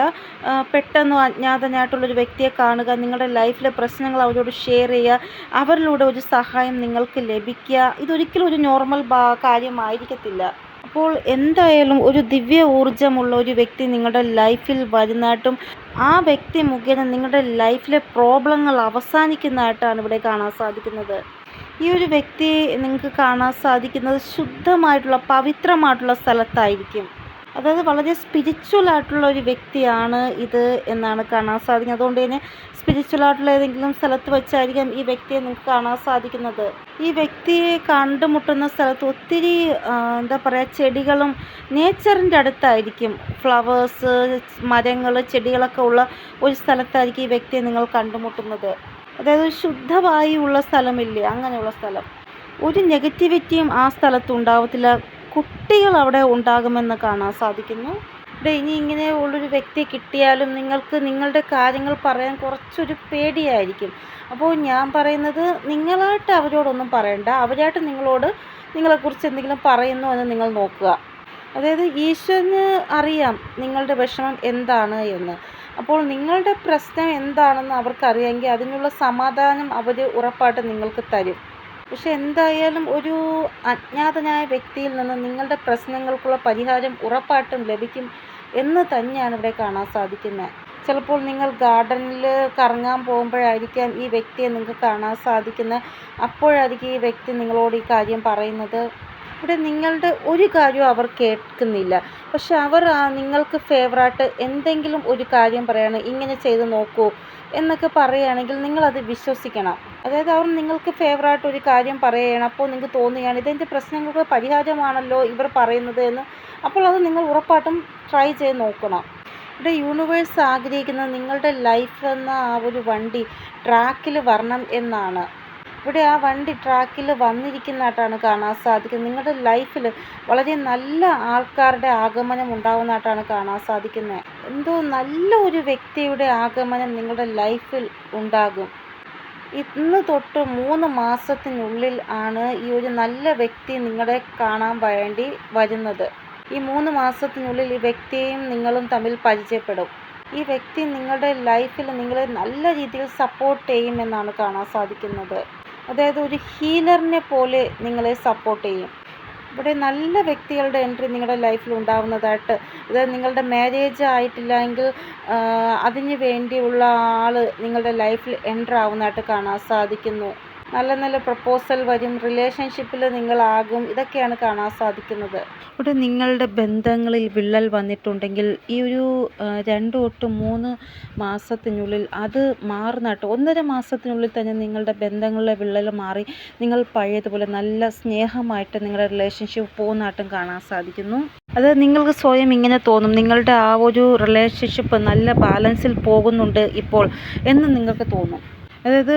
പെട്ടെന്ന് അജ്ഞാതനായിട്ടുള്ളൊരു വ്യക്തിയെ കാണുക, നിങ്ങളുടെ ലൈഫിലെ പ്രശ്നങ്ങൾ അവരോട് ഷെയർ ചെയ്യുക, അവരിലൂടെ ഒരു സഹായം നിങ്ങൾക്ക് ലഭിക്കുക, ഇതൊരിക്കലും ഒരു നോർമൽ കാര്യമായിരിക്കത്തില്ല. അപ്പോൾ എന്തായാലും ഒരു ദിവ്യ ഊർജ്ജമുള്ള ഒരു വ്യക്തി നിങ്ങളുടെ ലൈഫിൽ വരുന്നതായിട്ടും ആ വ്യക്തി മുഖേന നിങ്ങളുടെ ലൈഫിലെ പ്രോബ്ലങ്ങൾ അവസാനിക്കുന്നതായിട്ടാണ് ഇവിടെ കാണാൻ സാധിക്കുന്നത്. ഈ ഒരു വ്യക്തിയെ നിങ്ങൾക്ക് കാണാൻ സാധിക്കുന്നത് ശുദ്ധമായിട്ടുള്ള പവിത്രമായിട്ടുള്ള സ്ഥലത്തായിരിക്കും. അതായത് വളരെ സ്പിരിച്വൽ ആയിട്ടുള്ള ഒരു വ്യക്തിയാണ് ഇത് എന്നാണ് കാണാൻ സാധിക്കുന്നത്. അതുകൊണ്ട് തന്നെ സ്പിരിച്വൽ ആയിട്ടുള്ള ഏതെങ്കിലും സ്ഥലത്ത് വെച്ചായിരിക്കും ഈ വ്യക്തിയെ നിങ്ങൾക്ക് കാണാൻ സാധിക്കുന്നത്. ഈ വ്യക്തിയെ കണ്ടുമുട്ടുന്ന സ്ഥലത്ത് ഒത്തിരി എന്താ പറയുക, ചെടികളും നേച്ചറിൻ്റെ അടുത്തായിരിക്കും. ഫ്ലവേഴ്സ്, മരങ്ങൾ, ചെടികളൊക്കെ ഉള്ള ഒരു സ്ഥലത്തായിരിക്കും ഈ വ്യക്തിയെ നിങ്ങൾ കണ്ടുമുട്ടുന്നത്. അതായത് ശുദ്ധവായുവുള്ള സ്ഥലമില്ലേ, അങ്ങനെയുള്ള സ്ഥലം. ഒരു നെഗറ്റിവിറ്റിയും ആ സ്ഥലത്ത് ഉണ്ടാവത്തില്ല. കുട്ടികൾ അവിടെ ഉണ്ടാകുമെന്ന് കാണാൻ സാധിക്കുന്നു. ഇവിടെ ഇനി ഇങ്ങനെ ഉള്ളൊരു വ്യക്തിയെ കിട്ടിയാലും നിങ്ങൾക്ക് നിങ്ങളുടെ കാര്യങ്ങൾ പറയാൻ കുറച്ചൊരു പേടിയായിരിക്കും. അപ്പോൾ ഞാൻ പറയുന്നത്, നിങ്ങളായിട്ട് അവരോടൊന്നും പറയണ്ട, അവരായിട്ട് നിങ്ങളോട് നിങ്ങളെക്കുറിച്ച് എന്തെങ്കിലും പറയുന്നു എന്ന് നിങ്ങൾ നോക്കുക. അതായത് ഈശ്വരന് അറിയാം നിങ്ങളുടെ വിഷമം എന്താണ് എന്ന്. അപ്പോൾ നിങ്ങളുടെ പ്രശ്നം എന്താണെന്ന് അവർക്കറിയാമെങ്കിൽ അതിനുള്ള സമാധാനം അവർ ഉറപ്പായിട്ട് നിങ്ങൾക്ക് തരും. പക്ഷെ എന്തായാലും ഒരു അജ്ഞാതനായ വ്യക്തിയിൽ നിന്ന് നിങ്ങളുടെ പ്രശ്നങ്ങൾക്കുള്ള പരിഹാരം ഉറപ്പായിട്ടും ലഭിക്കും എന്ന് തന്നെയാണ് ഇവിടെ കാണാൻ സാധിക്കുന്നത്. ചിലപ്പോൾ നിങ്ങൾ ഗാർഡനിൽ കറങ്ങാൻ പോകുമ്പോഴായിരിക്കാം ഈ വ്യക്തിയെ നിങ്ങൾക്ക് കാണാൻ സാധിക്കുന്നത്. അപ്പോഴായിരിക്കും ഈ വ്യക്തി നിങ്ങളോട് ഈ കാര്യം പറയുന്നത്. ഇവിടെ നിങ്ങളുടെ ഒരു കാര്യവും അവർ കേൾക്കുന്നില്ല. പക്ഷെ അവർ നിങ്ങൾക്ക് ഫേവറായിട്ട് എന്തെങ്കിലും ഒരു കാര്യം പറയാണ്, ഇങ്ങനെ ചെയ്ത് നോക്കൂ എന്നൊക്കെ പറയുകയാണെങ്കിൽ നിങ്ങളത് വിശ്വസിക്കണം. അതായത് അവർ നിങ്ങൾക്ക് ഫേവറായിട്ട് ഒരു കാര്യം പറയുകയാണ്. അപ്പോൾ നിങ്ങൾക്ക് തോന്നുകയാണ് ഇതെൻ്റെ പ്രശ്നങ്ങൾക്ക് പരിഹാരമാണല്ലോ ഇവർ പറയുന്നത് എന്ന്. അപ്പോൾ അത് നിങ്ങൾ ഉറപ്പായിട്ടും ട്രൈ ചെയ്ത് നോക്കണം. ഇവിടെ യൂണിവേഴ്സ് ആഗ്രഹിക്കുന്നത് നിങ്ങളുടെ ലൈഫ് എന്ന ആ ഒരു വണ്ടി ട്രാക്കിൽ വരണം എന്നാണ്. ഇവിടെ ആ വണ്ടി ട്രാക്കിൽ വന്നിരിക്കുന്നതായിട്ടാണ് കാണാൻ സാധിക്കുന്നത്. നിങ്ങളുടെ ലൈഫിൽ വളരെ നല്ല ആൾക്കാരുടെ ആഗമനം ഉണ്ടാകുന്നതായിട്ടാണ് കാണാൻ സാധിക്കുന്നത്. എന്തോ നല്ല ഒരു വ്യക്തിയുടെ ആഗമനം നിങ്ങളുടെ ലൈഫിൽ ഉണ്ടാകും. ഇന്ന് തൊട്ട് 3 മാസത്തിനുള്ളിൽ ആണ് ഈ ഒരു നല്ല വ്യക്തി നിങ്ങളെ കാണാൻ വേണ്ടി വരുന്നത്. ഈ 3 മാസത്തിനുള്ളിൽ ഈ വ്യക്തിയെയും നിങ്ങളും തമ്മിൽ പരിചയപ്പെടും. ഈ വ്യക്തി നിങ്ങളുടെ ലൈഫിൽ നിങ്ങളെ നല്ല രീതിയിൽ സപ്പോർട്ട് ചെയ്യുമെന്നാണ് കാണാൻ സാധിക്കുന്നത്. അതായത് ഒരു ഹീലറിനെ പോലെ നിങ്ങളെ സപ്പോർട്ട് ചെയ്യും. ഇവിടെ നല്ല വ്യക്തികളുടെ എൻട്രി നിങ്ങളുടെ ലൈഫിൽ ഉണ്ടാവുന്നതായിട്ട്, അതായത് നിങ്ങളുടെ മാരേജ് ആയിട്ടില്ലെങ്കിൽ അതിന് വേണ്ടിയുള്ള ആൾ നിങ്ങളുടെ ലൈഫിൽ എൻ്റർ ആവുന്നതായിട്ട് കാണാൻ സാധിക്കുന്നു. നല്ല നല്ല പ്രപ്പോസൽ വരും, റിലേഷൻഷിപ്പിൽ നിങ്ങളാകും. ഇതൊക്കെയാണ് കാണാൻ സാധിക്കുന്നത്. ഇവിടെ നിങ്ങളുടെ ബന്ധങ്ങളിൽ വിള്ളൽ വന്നിട്ടുണ്ടെങ്കിൽ ഈ ഒരു 2 തൊട്ട് 3 മാസത്തിനുള്ളിൽ അത് മാറുന്നതായിട്ട്, 1.5 മാസത്തിനുള്ളിൽ തന്നെ നിങ്ങളുടെ ബന്ധങ്ങളിലെ വിള്ളൽ മാറി നിങ്ങൾ പഴയതുപോലെ നല്ല സ്നേഹമായിട്ട് നിങ്ങളുടെ റിലേഷൻഷിപ്പ് പോകുന്നതായിട്ടും കാണാൻ സാധിക്കുന്നു. അത് നിങ്ങൾക്ക് സ്വയം ഇങ്ങനെ തോന്നും, നിങ്ങളുടെ ആ ഒരു റിലേഷൻഷിപ്പ് നല്ല ബാലൻസിൽ പോകുന്നുണ്ട് ഇപ്പോൾ എന്ന് നിങ്ങൾക്ക് തോന്നും. അതായത്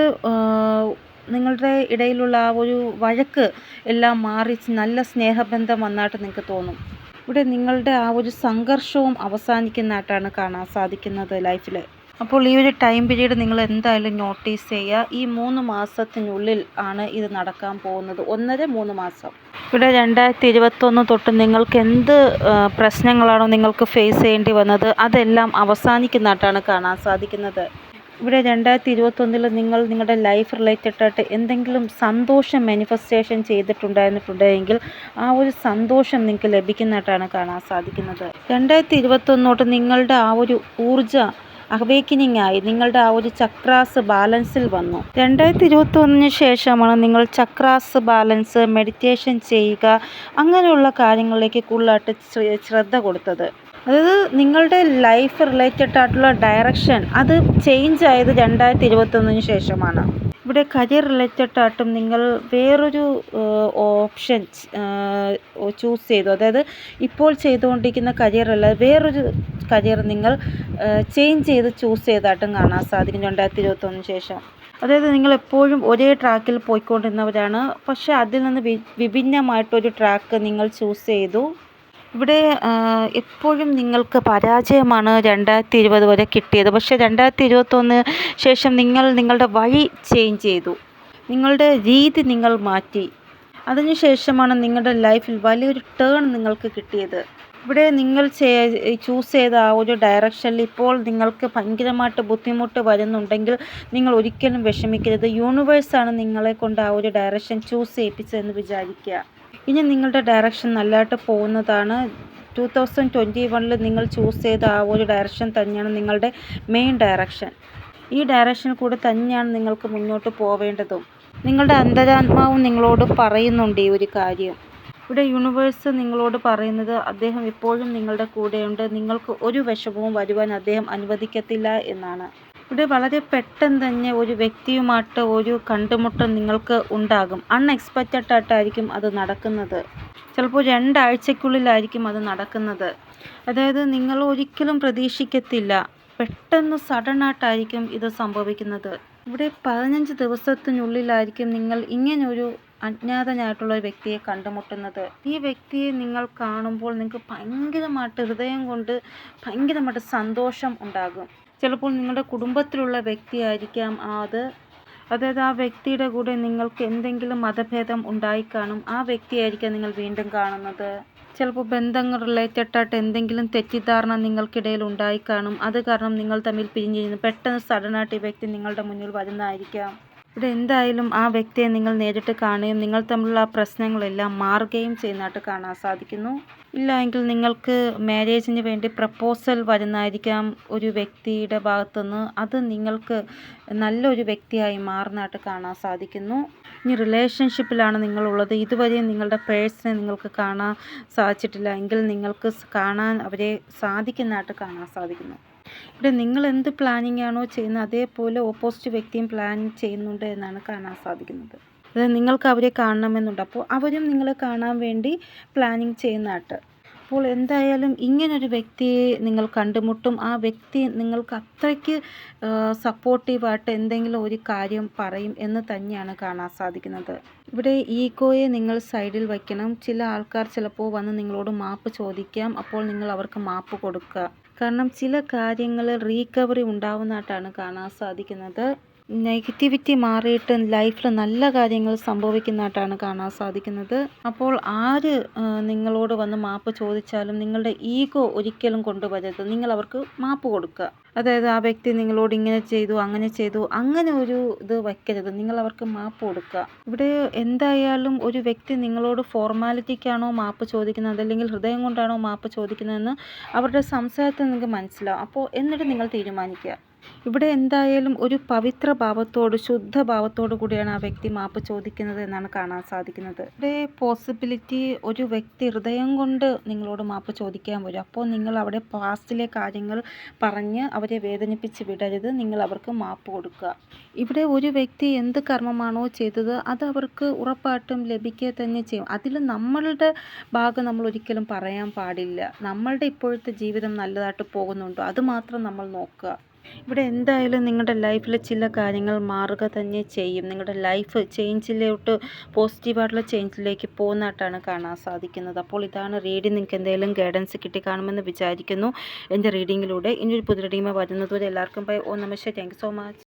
നിങ്ങളുടെ ഇടയിലുള്ള ആ ഒരു വഴക്ക് എല്ലാം മാറി നല്ല സ്നേഹബന്ധം വന്നതായിട്ട് നിങ്ങൾക്ക് തോന്നും. ഇവിടെ നിങ്ങളുടെ ആ ഒരു സംഘർഷവും അവസാനിക്കുന്നതായിട്ടാണ് കാണാൻ സാധിക്കുന്നത് ലൈഫിൽ. അപ്പോൾ ഈ ഒരു ടൈം പീരീഡ് നിങ്ങൾ എന്തായാലും നോട്ടീസ് ചെയ്യുക. ഈ 3 മാസത്തിനുള്ളിൽ ആണ് ഇത് നടക്കാൻ പോകുന്നത്, 1.5-3 മാസം. ഇവിടെ 2021 തൊട്ട് നിങ്ങൾക്ക് എന്ത് പ്രശ്നങ്ങളാണോ നിങ്ങൾക്ക് ഫേസ് ചെയ്യേണ്ടി വന്നത് അതെല്ലാം അവസാനിക്കുന്നതായിട്ടാണ് കാണാൻ സാധിക്കുന്നത്. ഇവിടെ 2021 നിങ്ങൾ നിങ്ങളുടെ ലൈഫ് റിലേറ്റഡ് ആയിട്ട് എന്തെങ്കിലും സന്തോഷം മാനിഫെസ്റ്റേഷൻ ചെയ്തിട്ടുണ്ടായിരുന്നിട്ടുണ്ടെങ്കിൽ ആ ഒരു സന്തോഷം നിങ്ങൾക്ക് ലഭിക്കുന്നതായിട്ടാണ് കാണാൻ സാധിക്കുന്നത്. 2021 തൊട്ട് നിങ്ങളുടെ ആ ഒരു ഊർജ അവേക്കനിങ് ആയി, നിങ്ങളുടെ ആ ഒരു ചക്രാസ് ബാലൻസിൽ വന്നു. 2021 ശേഷമാണ് നിങ്ങൾ ചക്രാസ് ബാലൻസ്, മെഡിറ്റേഷൻ ചെയ്യുക, അങ്ങനെയുള്ള കാര്യങ്ങളിലേക്ക് കൂടുതലായിട്ട് ശ്രദ്ധ കൊടുത്തത്. അതായത് നിങ്ങളുടെ ലൈഫ് റിലേറ്റഡ് ആയിട്ടുള്ള ഡയറക്ഷൻ അത് ചേഞ്ച് ആയത് 2021 ശേഷമാണ്. ഇവിടെ കരിയർ റിലേറ്റഡ് ആയിട്ടും നിങ്ങൾ വേറൊരു ഓപ്ഷൻ ചൂസ് ചെയ്തു. അതായത് ഇപ്പോൾ ചെയ്തുകൊണ്ടിരിക്കുന്ന കരിയർ അല്ല, വേറൊരു കരിയർ നിങ്ങൾ ചേഞ്ച് ചെയ്ത് ചൂസ് ചെയ്തതായിട്ടും കാണാൻ സാധിക്കും 2021 ശേഷം. അതായത് നിങ്ങൾ എപ്പോഴും ഒരേ ട്രാക്കിൽ പോയിക്കൊണ്ടിരുന്നവരാണ്, പക്ഷേ അതിൽ നിന്ന് വിഭിന്നമായിട്ടൊരു ട്രാക്ക് നിങ്ങൾ ചൂസ് ചെയ്തു. ഇവിടെ എപ്പോഴും നിങ്ങൾക്ക് പരാജയമാണ് 2020 വരെ കിട്ടിയത്. പക്ഷേ 2021 ശേഷം നിങ്ങൾ നിങ്ങളുടെ വഴി ചേഞ്ച് ചെയ്തു, നിങ്ങളുടെ രീതി നിങ്ങൾ മാറ്റി. അതിനുശേഷമാണ് നിങ്ങളുടെ ലൈഫിൽ വലിയൊരു ടേൺ നിങ്ങൾക്ക് കിട്ടിയത്. ഇവിടെ നിങ്ങൾ ചൂസ് ചെയ്ത ആ ഒരു ഡയറക്ഷനിൽ ഇപ്പോൾ നിങ്ങൾക്ക് ഭയങ്കരമായിട്ട് ബുദ്ധിമുട്ട് വരുന്നുണ്ടെങ്കിൽ നിങ്ങൾ ഒരിക്കലും വിഷമിക്കരുത്. യൂണിവേഴ്സാണ് നിങ്ങളെ കൊണ്ട് ആ ഒരു ഡയറക്ഷൻ ചൂസ് ചെയ്യിപ്പിച്ചതെന്ന് വിചാരിക്കുക. ഇനി നിങ്ങളുടെ ഡയറക്ഷൻ നല്ലതായിട്ട് പോകുന്നതാണ്. 2021 നിങ്ങൾ ചൂസ് ചെയ്ത ആ ഒരു ഡയറക്ഷൻ തന്നെയാണ് നിങ്ങളുടെ മെയിൻ ഡയറക്ഷൻ. ഈ ഡയറക്ഷനിൽ കൂടെ തന്നെയാണ് നിങ്ങൾക്ക് മുന്നോട്ട് പോവേണ്ടതും. നിങ്ങളുടെ അന്തരാത്മാവും നിങ്ങളോട് പറയുന്നുണ്ട് ഈ ഒരു കാര്യം. ഇവിടെ യൂണിവേഴ്സ് നിങ്ങളോട് പറയുന്നത് അദ്ദേഹം എപ്പോഴും നിങ്ങളുടെ കൂടെയുണ്ട്, നിങ്ങൾക്ക് ഒരു വിഷമവും വരുവാൻ അദ്ദേഹം അനുവദിക്കത്തില്ല എന്നാണ്. ഇവിടെ വളരെ പെട്ടെന്ന് തന്നെ ഒരു വ്യക്തിയുമായിട്ട് ഒരു കണ്ടുമുട്ടൽ നിങ്ങൾക്ക് ഉണ്ടാകും. അൺഎക്സ്പെക്റ്റഡ് ആയിട്ടായിരിക്കും അത് നടക്കുന്നത്. ചിലപ്പോൾ 2 ആഴ്ചയ്ക്കുള്ളിലായിരിക്കും അത് നടക്കുന്നത്. അതായത് നിങ്ങൾ ഒരിക്കലും പ്രതീക്ഷിക്കത്തില്ല, പെട്ടെന്ന് സഡനായിട്ടായിരിക്കും ഇത് സംഭവിക്കുന്നത്. ഇവിടെ 15 ദിവസത്തിനുള്ളിലായിരിക്കും നിങ്ങൾ ഇങ്ങനൊരു അജ്ഞാതനായിട്ടുള്ള ഒരു വ്യക്തിയെ കണ്ടുമുട്ടുന്നത്. ഈ വ്യക്തിയെ നിങ്ങൾ കാണുമ്പോൾ നിങ്ങൾക്ക് ഭയങ്കരമായിട്ട് ഹൃദയം കൊണ്ട് ഭയങ്കരമായിട്ട് സന്തോഷം ഉണ്ടാകും. ചിലപ്പോൾ നിങ്ങളുടെ കുടുംബത്തിലുള്ള വ്യക്തിയായിരിക്കാം അതായത് ആ വ്യക്തിയുടെ കൂടെ നിങ്ങൾക്ക് എന്തെങ്കിലും മതഭേദം ഉണ്ടായിക്കാണും. ആ വ്യക്തിയായിരിക്കാം നിങ്ങൾ വീണ്ടും കാണുന്നത്. ചിലപ്പോൾ ബന്ധങ്ങൾ റിലേറ്റഡ് ആയിട്ട് എന്തെങ്കിലും തെറ്റിദ്ധാരണ നിങ്ങൾക്കിടയിൽ ഉണ്ടായിക്കാണും. അത് കാരണം നിങ്ങൾ തമ്മിൽ പിരിഞ്ഞിരുന്നു. പെട്ടെന്ന് സഡനായിട്ട് ഈ വ്യക്തി നിങ്ങളുടെ മുന്നിൽ വരുന്നതായിരിക്കാം. ഇവിടെ എന്തായാലും ആ വ്യക്തിയെ നിങ്ങൾ നേരിട്ട് കാണുകയും നിങ്ങൾ തമ്മിലുള്ള ആ പ്രശ്നങ്ങളെല്ലാം മാറുകയും ചെയ്യുന്നതായിട്ട് കാണാൻ സാധിക്കുന്നു. ഇല്ല എങ്കിൽ നിങ്ങൾക്ക് മാരേജിന് വേണ്ടി പ്രപ്പോസൽ വരുന്നതായിരിക്കാം ഒരു വ്യക്തിയുടെ ഭാഗത്തുനിന്ന്. അത് നിങ്ങൾക്ക് നല്ലൊരു വ്യക്തിയായി മാറുന്നതായിട്ട് കാണാൻ സാധിക്കുന്നു. ഇനി റിലേഷൻഷിപ്പിലാണ് നിങ്ങളുള്ളത്, ഇതുവരെയും നിങ്ങളുടെ പേഴ്സണെ നിങ്ങൾക്ക് കാണാൻ സാധിച്ചിട്ടില്ല എങ്കിൽ നിങ്ങൾക്ക് കാണാൻ അവരെ സാധിക്കുന്നതായിട്ട് കാണാൻ സാധിക്കുന്നു. ഇവിടെ നിങ്ങൾ എന്ത് പ്ലാനിങ് ആണോ ചെയ്യുന്നത് അതേപോലെ ഓപ്പോസിറ്റ് വ്യക്തിയും പ്ലാനിങ് ചെയ്യുന്നുണ്ട് എന്നാണ് കാണാൻ സാധിക്കുന്നത്. അതായത് നിങ്ങൾക്ക് അവരെ കാണണമെന്നുണ്ട്, അപ്പോൾ അവരും നിങ്ങളെ കാണാൻ വേണ്ടി പ്ലാനിങ് ചെയ്യുന്നതായിട്ട്. അപ്പോൾ എന്തായാലും ഇങ്ങനൊരു വ്യക്തിയെ നിങ്ങൾ കണ്ടുമുട്ടും. ആ വ്യക്തി നിങ്ങൾക്ക് അത്രയ്ക്ക് സപ്പോർട്ടീവായിട്ട് എന്തെങ്കിലും ഒരു കാര്യം പറയും എന്ന് തന്നെയാണ് കാണാൻ സാധിക്കുന്നത്. ഇവിടെ ഈഗോയെ നിങ്ങൾ സൈഡിൽ വയ്ക്കണം. ചില ആൾക്കാർ ചിലപ്പോൾ വന്ന് നിങ്ങളോട് മാപ്പ് ചോദിക്കാം, അപ്പോൾ നിങ്ങൾ അവർക്ക് മാപ്പ് കൊടുക്കുക. കാരണം ചില കാര്യങ്ങളിൽ റീകവറി ഉണ്ടാവുന്നതായിട്ടാണ് കാണാൻ സാധിക്കുന്നത്. നെഗറ്റിവിറ്റി മാറിയിട്ട് ലൈഫിൽ നല്ല കാര്യങ്ങൾ സംഭവിക്കുന്നതായിട്ടാണ് കാണാൻ സാധിക്കുന്നത്. അപ്പോൾ ആര് നിങ്ങളോട് വന്ന് മാപ്പ് ചോദിച്ചാലും നിങ്ങളുടെ ഈഗോ ഒരിക്കലും കൊണ്ടുവരരുത്, നിങ്ങൾ അവർക്ക് മാപ്പ് കൊടുക്കുക. അതായത് ആ വ്യക്തി നിങ്ങളോട് ഇങ്ങനെ ചെയ്തു അങ്ങനെ ചെയ്തു അങ്ങനെ ഒരു ഇത് വയ്ക്കരുത്, നിങ്ങൾ അവർക്ക് മാപ്പ് കൊടുക്കുക. ഇവിടെ എന്തായാലും ഒരു വ്യക്തി നിങ്ങളോട് ഫോർമാലിറ്റിക്കാണോ മാപ്പ് ചോദിക്കുന്നത് അല്ലെങ്കിൽ ഹൃദയം കൊണ്ടാണോ മാപ്പ് ചോദിക്കുന്നതെന്ന് അവരുടെ സംസാരത്തിൽ നിങ്ങൾക്ക് മനസ്സിലാവും. അപ്പോൾ എന്നിട്ട് നിങ്ങൾ തീരുമാനിക്കുക ഇവിടെ എന്തായാലും ഒരു പവിത്ര ഭാവത്തോട് ശുദ്ധ ഭാവത്തോടു കൂടിയാണ് ആ വ്യക്തി മാപ്പ് ചോദിക്കുന്നത് എന്നാണ് കാണാൻ സാധിക്കുന്നത്. ഇവിടെ പോസിബിലിറ്റി ഒരു വ്യക്തി ഹൃദയം കൊണ്ട് നിങ്ങളോട് മാപ്പ് ചോദിക്കാൻ വരും. അപ്പോൾ നിങ്ങൾ അവിടെ പാസ്റ്റിലെ കാര്യങ്ങൾ പറഞ്ഞ് അവരെ വേദനിപ്പിച്ച് വിടരുത്. നിങ്ങൾ അവർക്ക് മാപ്പ് കൊടുക്കുക. ഇവിടെ ഒരു വ്യക്തി എന്ത് കർമ്മമാണോ ചെയ്തത് അത് അവർക്ക് ഉറപ്പായിട്ടും ലഭിക്കുക തന്നെ ചെയ്യും. അതിൽ നമ്മളുടെ ഭാഗം നമ്മൾ ഒരിക്കലും പറയാൻ പാടില്ല. നമ്മളുടെ ഇപ്പോഴത്തെ ജീവിതം നല്ലതായിട്ട് പോകുന്നുണ്ടോ അത് മാത്രം നമ്മൾ നോക്കുക. ഇവിടെ എന്തായാലും നിങ്ങളുടെ ലൈഫിൽ ചില കാര്യങ്ങൾ മാറുക തന്നെ ചെയ്യും. നിങ്ങളുടെ ലൈഫ് ചേഞ്ചിലോട്ട് പോസിറ്റീവായിട്ടുള്ള ചേഞ്ചിലേക്ക് പോകുന്നതായിട്ടാണ് കാണാൻ സാധിക്കുന്നത്. അപ്പോൾ ഇതാണ് റീഡിങ്. നിങ്ങൾക്ക് എന്തെങ്കിലും ഗൈഡൻസ് കിട്ടി കാണുമെന്ന് വിചാരിക്കുന്നു എൻ്റെ റീഡിങ്ങിലൂടെ. ഇനിയൊരു പുതിയ റീഡിങ്ങുമായി വരുന്നതുവരെ എല്ലാവർക്കും ബൈ. ഓം നമഃ ശിവായ. Thank you so much.